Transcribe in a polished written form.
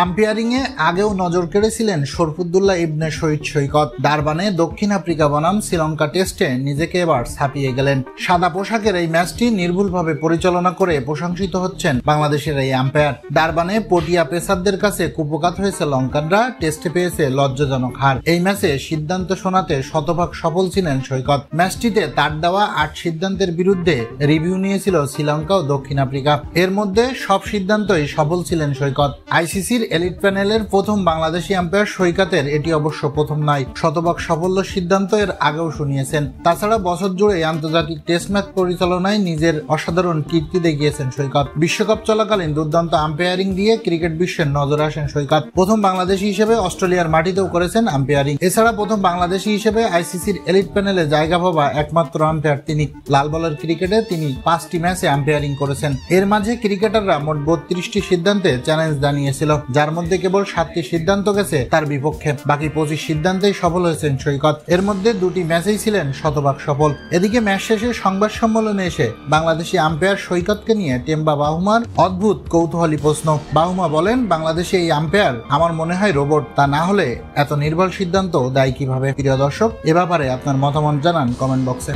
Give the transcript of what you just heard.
Umpiring এ আগেও নজর কেড়েছিলেন শরফুদ্দুল্লাহ ইবনে শহীদ সৈকত। ডারবানে দক্ষিণ আফ্রিকা বনাম শ্রীলঙ্কা টেস্টে নিজেকে এবার ছাপিয়ে গেলেন। সাদা পোশাকের এই ম্যাচটি নির্ভুলভাবে পরিচালনা করে প্রশংসিত হচ্ছেন বাংলাদেশের এই আম্পায়ার। ডারবানে পটিয়া পেসারদের কাছে কুপোকাত হয়েছে লঙ্কানরা, টেস্টে পেয়েছে লজ্জাজনক হার। এই ম্যাচে সিদ্ধান্ত শোনাতে শতভাগ সফল ছিলেন সৈকত। ম্যাচটিতে তার দেওয়া 8 সিদ্ধান্তের বিরুদ্ধে রিভিউ নিয়েছিল শ্রীলঙ্কা ও দক্ষিণ আফ্রিকা। এর মধ্যে সব সিদ্ধান্তই সফল ছিলেন সৈকত। আইসিসির এলিট প্যানেলের প্রথম বাংলাদেশি আম্পায়ার সৈকতের এটি অবশ্য প্রথম নয়। শতভাগ সাফল্য সিদ্ধান্ত এর আগেও শুনিয়েছেন। তাছাড়া বছর জুড়ে আন্তর্জাতিক টেস্ট ম্যাচ পরিচালনায় নিজের অসাধারণ কীর্তি দেখিয়েছেন সৈকত। বিশ্বকাপ চলাকালীন দুর্দান্ত আম্পায়ারিং দিয়ে ক্রিকেট বিশ্বের নজরে আসেন সৈকত। প্রথম বাংলাদেশি হিসেবে অস্ট্রেলিয়ার মাটিতেও করেছেন আম্পায়ারিং। এছাড়া প্রথম বাংলাদেশি হিসেবে আইসিসির এলিট প্যানেলে জায়গা পাওয়া একমাত্র আম্পায়ার তিনি। লাল বলের ক্রিকেটে তিনি 5টি ম্যাচে আম্পায়ারিং করেছেন। এর মাঝে ক্রিকেটাররা মোট 32টি সিদ্ধান্তে চ্যালেঞ্জ জানিয়েছিল, যার মধ্যে কেবল 7টি সিদ্ধান্ত গেছে তার বিপক্ষে। বাকি 25 সিদ্ধান্তেই সফল হয়েছেন সৈকত। এর মধ্যে 2টি ম্যাচেই ছিলেন শতভাগ সফল। এদিকে ম্যাচ শেষে সংবাদ সম্মেলনে এসে বাংলাদেশি আম্পায়ার সৈকতকে নিয়ে টেম্বা বাহুমার অদ্ভুত কৌতূহলী প্রশ্ন। বাহুমা বলেন, বাংলাদেশে এই আম্পায়ার আমার মনে হয় রোবট, তা না হলে এত নির্ভুল সিদ্ধান্ত দেয় কিভাবে? প্রিয় দর্শক, এ ব্যাপারে আপনার মতামত জানান কমেন্ট বক্সে।